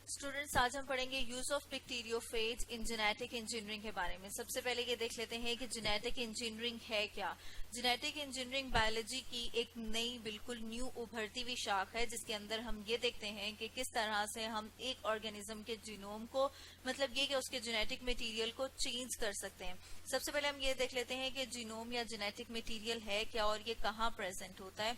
Students, आज हम पढ़ेंगे use of bacteriophage in genetic engineering के बारे में। सबसे पहले ये देख लेते हैं कि जेनेटिक इंजीनियरिंग है क्या। जेनेटिक इंजीनियरिंग बायोलॉजी की एक नई बिल्कुल न्यू उभरती हुई शाख है, जिसके अंदर हम ये देखते हैं कि किस तरह से हम एक ऑर्गेनिज्म के जीनोम को, मतलब ये कि उसके जेनेटिक मटेरियल को चेंज कर सकते हैं। सबसे पहले हम ये देख लेते हैं कि जीनोम या जेनेटिक मटेरियल है क्या और ये कहाँ प्रेजेंट होता है।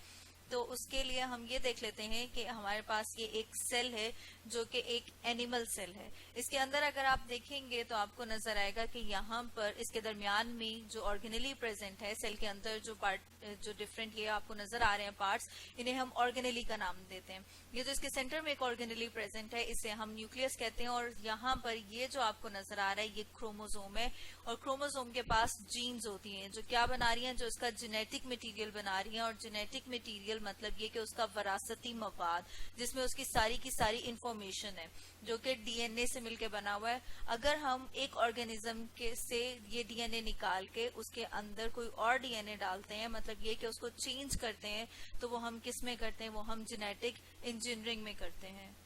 तो उसके लिए हम ये देख लेते हैं कि हमारे पास ये एक सेल है जो कि एक एनिमल सेल है। इसके अंदर अगर आप देखेंगे तो आपको नजर आएगा कि यहाँ पर इसके दरमियान में जो ऑर्गेनली प्रेजेंट है, सेल के अंदर जो पार्ट, जो डिफरेंट ये आपको नजर आ रहे हैं पार्ट्स, इन्हें हम ऑर्गेनली का नाम देते हैं। ये जो इसके सेंटर में एक ऑर्गेनली प्रेजेंट है, इसे हम न्यूक्लियस कहते हैं। और यहाँ पर ये जो आपको नजर आ रहा है ये क्रोमोसोम है, और क्रोमोसोम के पास जीन्स होती हैं जो क्या बना रही हैं, जो इसका जेनेटिक मटेरियल बना रही हैं। और जेनेटिक मटेरियल मतलब ये कि उसका वरासती मवाद, जिसमें उसकी सारी की सारी इंफॉर्मेशन है, जो कि डीएनए से मिलकर बना हुआ है। अगर हम एक ऑर्गेनिज्म के से ये डीएनए निकाल के उसके अंदर कोई और डीएनए डालते हैं, मतलब ये कि उसको चेंज करते हैं, तो वो हम किस में करते हैं, वो हम जेनेटिक इंजीनियरिंग में करते हैं।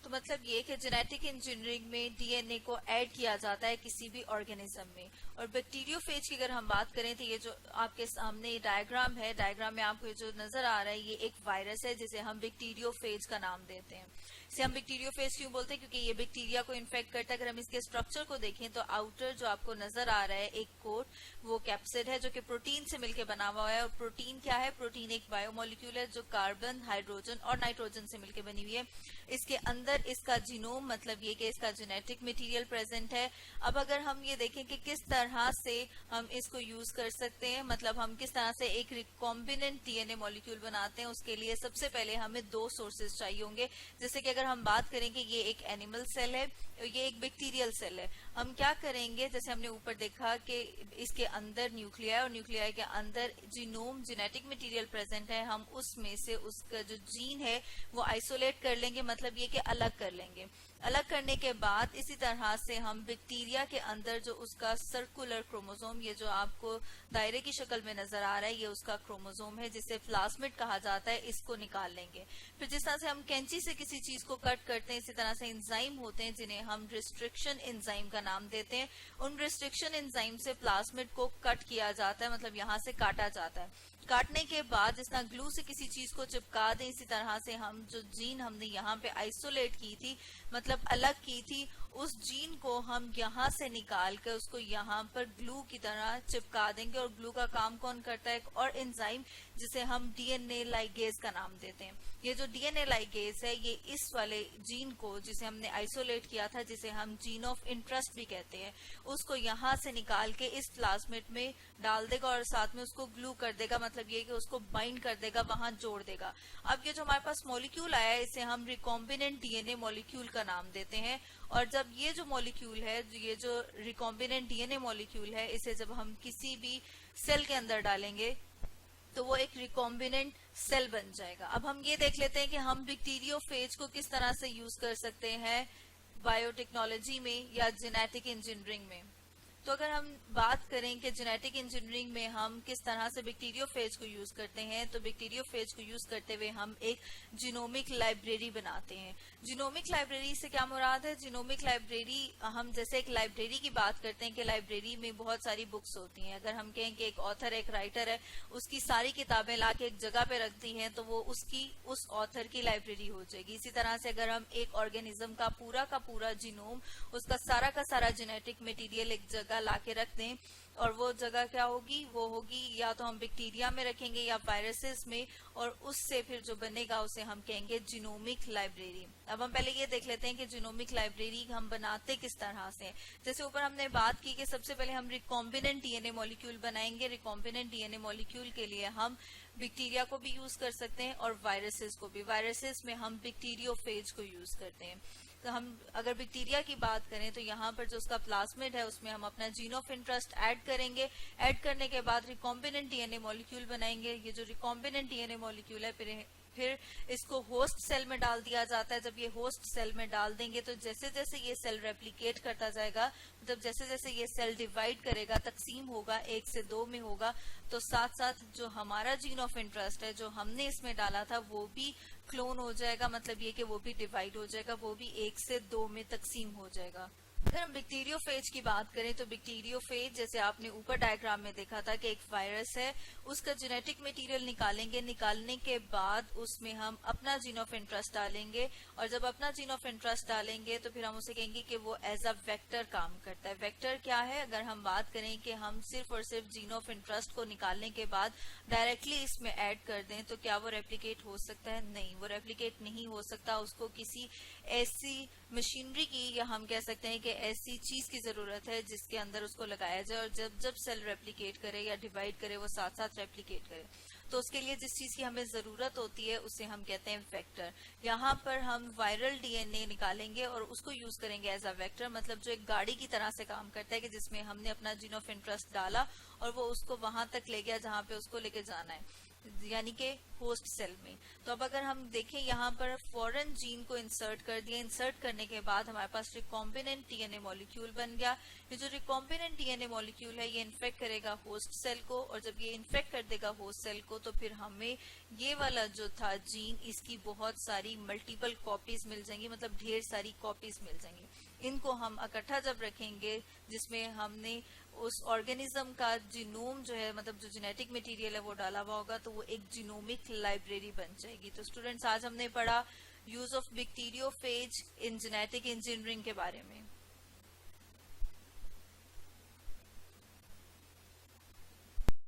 तो मतलब ये कि जेनेटिक इंजीनियरिंग में डीएनए को ऐड किया जाता है किसी भी ऑर्गेनिज्म में। और बैक्टीरियोफेज की अगर हम बात करें तो ये जो आपके सामने डायग्राम है, डायग्राम में आपको जो नजर आ रहा है ये एक वायरस है जिसे हम बैक्टीरियोफेज का नाम देते हैं। इसे हम बैक्टीरियोफेज क्यों बोलते हैं, क्योंकि ये बैक्टीरिया को इन्फेक्ट करता है। अगर हम इसके स्ट्रक्चर को देखें तो आउटर जो आपको नजर आ रहा है एक कोट, वो कैप्सिड है जो कि प्रोटीन से मिलकर बना हुआ है। और प्रोटीन क्या है, प्रोटीन एक बायोमोलिक्यूल है जो कार्बन, हाइड्रोजन और नाइट्रोजन से मिलकर बनी हुई है। इसके अंदर इसका जीनोम, मतलब ये कि इसका जेनेटिक मटेरियल प्रेजेंट है। अब अगर हम ये देखें कि किस तरह से हम इसको यूज कर सकते हैं, मतलब हम किस तरह से एक रिकॉम्बिनेंट डीएनए मॉलिक्यूल बनाते हैं, उसके लिए सबसे पहले हमें दो सोर्सेज चाहिए होंगे। जैसे कि अगर हम बात करें कि ये एक एनिमल सेल है, ये एक बैक्टीरियल सेल है, हम क्या करेंगे, जैसे हमने ऊपर देखा कि इसके अंदर न्यूक्लिया और न्यूक्लिया के अंदर जीनोम, जेनेटिक मटेरियल प्रेजेंट है। हम उसमें से उसका जो जीन है वो आइसोलेट कर लेंगे, मतलब ये कि अलग कर लेंगे। अलग करने के बाद इसी तरह से हम बैक्टीरिया के अंदर जो उसका सर्कुलर क्रोमोसोम, ये जो आपको दायरे की शक्ल में नजर आ रहा है, ये उसका क्रोमोसोम है जिसे प्लाज्मिड कहा जाता है, इसको निकाल लेंगे। फिर जिस तरह से हम कैंची से किसी चीज को कट करते हैं, इसी तरह से एंजाइम होते हैं जिन्हें हम रिस्ट्रिक्शन एंजाइम का नाम देते हैं। उन रिस्ट्रिक्शन एंजाइम से प्लाज्मिड को कट किया जाता है, मतलब यहाँ से काटा जाता है। काटने के बाद जिस तरह ग्लू से किसी चीज को चिपका दें, इसी तरह से हम जो जीन हमने यहाँ पे आइसोलेट की थी, मतलब अलग की थी, उस जीन को हम यहाँ से निकाल कर उसको यहाँ पर ग्लू की तरह चिपका देंगे। और ग्लू का काम कौन करता है, और एंजाइम जिसे हम डीएनए लाइगेज का नाम देते हैं। ये जो डीएनए लाइगेज है ये इस वाले जीन को जिसे हमने आइसोलेट किया था, जिसे हम जीन ऑफ इंटरेस्ट भी कहते हैं, उसको यहाँ से निकाल के इस प्लाज्मिड में डाल देगा और साथ में उसको ग्लू कर देगा, मतलब ये कि उसको बाइंड कर देगा, वहां जोड़ देगा। अब ये जो हमारे पास मॉलिक्यूल आया है इसे हम रिकॉम्बिनेंट डीएनए मॉलिक्यूल का नाम देते हैं। और जब ये जो मॉलिक्यूल है, ये जो रिकॉम्बिनेंट डीएनए मॉलिक्यूल है, इसे जब हम किसी भी सेल के अंदर डालेंगे तो वो एक रिकॉम्बिनेंट सेल बन जाएगा। अब हम ये देख लेते हैं कि हम बैक्टीरियोफेज को किस तरह से यूज कर सकते हैं बायोटेक्नोलॉजी में या जेनेटिक इंजीनियरिंग में। तो अगर हम बात करें कि जेनेटिक इंजीनियरिंग में हम किस तरह से बैक्टीरियोफेज को यूज करते हैं, तो बैक्टीरियोफेज को यूज करते हुए हम एक जीनोमिक लाइब्रेरी बनाते हैं। जीनोमिक लाइब्रेरी से क्या मुराद है, जीनोमिक लाइब्रेरी, हम जैसे एक लाइब्रेरी की बात करते हैं कि लाइब्रेरी में बहुत सारी बुक्स होती हैं। अगर हम कहें कि एक ऑथर, एक राइटर है, उसकी सारी किताबें ला के एक जगह पे रखती हैं, तो वो उसकी, उस ऑथर की लाइब्रेरी हो जाएगी। इसी तरह से अगर हम एक ऑर्गेनिज्म का पूरा जीनोम, उसका का सारा जेनेटिक मटेरियल एक जगह लाके रख दें, और वो जगह क्या होगी, वो होगी या तो हम बैक्टीरिया में रखेंगे या वायरसेस में, और उससे फिर जो बनेगा उसे हम कहेंगे जीनोमिक लाइब्रेरी। अब हम पहले ये देख लेते हैं कि जीनोमिक लाइब्रेरी हम बनाते किस तरह से। जैसे ऊपर हमने बात की कि सबसे पहले हम रिकॉम्बिनेंट डीएनए मॉलिक्यूल बनाएंगे। रिकॉम्बिनेंट डीएनए मॉलिक्यूल के लिए हम बैक्टीरिया को भी यूज कर सकते हैं और वायरसेस को भी। वायरसेस में हम बैक्टीरियोफेज को यूज करते हैं। तो हम अगर बैक्टीरिया की बात करें तो यहाँ पर जो उसका प्लाज्मिड है उसमें हम अपना जीन ऑफ इंटरेस्ट ऐड करेंगे। ऐड करने के बाद रिकॉम्बिनेंट डीएनए मॉलिक्यूल बनाएंगे। ये जो रिकॉम्बिनेंट डीएनए मॉलिक्यूल है फिर फिर इसको होस्ट सेल में डाल दिया जाता है। जब ये होस्ट सेल में डाल देंगे तो जैसे जैसे ये सेल रेप्लिकेट करता जाएगा, मतलब जैसे जैसे ये सेल डिवाइड करेगा, तकसीम होगा, 1 से 2 में होगा, तो साथ साथ जो हमारा जीन ऑफ इंटरेस्ट है जो हमने इसमें डाला था वो भी क्लोन हो जाएगा, मतलब ये कि वो भी डिवाइड हो जाएगा, वो भी 1 से 2 में तकसीम हो जाएगा। अगर हम बैक्टीरियोफेज की बात करें तो बैक्टीरियोफेज जैसे आपने ऊपर डायग्राम में देखा था कि एक वायरस है, उसका जेनेटिक मटेरियल निकालेंगे, निकालने के बाद उसमें हम अपना जीन ऑफ इंटरेस्ट डालेंगे, और जब अपना जीन ऑफ इंटरेस्ट डालेंगे तो फिर हम उसे कहेंगे कि वो एज अ वेक्टर काम करता है। वेक्टर क्या है? अगर हम बात करें कि हम सिर्फ और सिर्फ जीन ऑफ इंटरेस्ट को निकालने के बाद डायरेक्टली इसमें ऐड कर दें तो क्या वो रेप्लिकेट हो सकता है? नहीं, वो रेप्लिकेट नहीं हो सकता। उसको किसी ऐसी मशीनरी की, या हम कह सकते हैं कि ऐसी चीज की जरूरत है जिसके अंदर उसको लगाया जाए, और जब जब सेल रेप्लिकेट करे या डिवाइड करे वो साथ साथ रेप्लिकेट करे। तो उसके लिए जिस चीज की हमें जरूरत होती है उसे हम कहते हैं वेक्टर। यहाँ पर हम वायरल डीएनए निकालेंगे और उसको यूज करेंगे एज अ वेक्टर, मतलब जो एक गाड़ी की तरह से काम करता है कि जिसमें हमने अपना जीन ऑफ इंटरेस्ट डाला और वो उसको वहां तक ले गया जहां पे उसको लेके जाना है, यानी कि होस्ट सेल में। तो अब अगर हम देखें यहाँ पर फॉरेन जीन को इंसर्ट कर दिया, इंसर्ट करने के बाद हमारे पास रिकॉम्बिनेंट डीएनए मॉलिक्यूल बन गया। ये जो रिकॉम्बिनेंट डीएनए मॉलिक्यूल है ये इन्फेक्ट करेगा होस्ट सेल को, और जब ये इन्फेक्ट कर देगा होस्ट सेल को तो फिर हमें ये वाला जो था जीन, इसकी बहुत सारी मल्टीपल कॉपीज मिल जाएंगी, मतलब ढेर सारी कॉपीज मिल जाएंगी। इनको हम इकट्ठा जब रखेंगे जिसमें हमने उस ऑर्गेनिज्म का जीनोम जो है, मतलब जो जेनेटिक मटेरियल है वो डाला हुआ होगा, तो वो एक जीनोमिक लाइब्रेरी बन जाएगी। तो स्टूडेंट्स, आज हमने पढ़ा use of bacteriophage in genetic engineering के बारे में।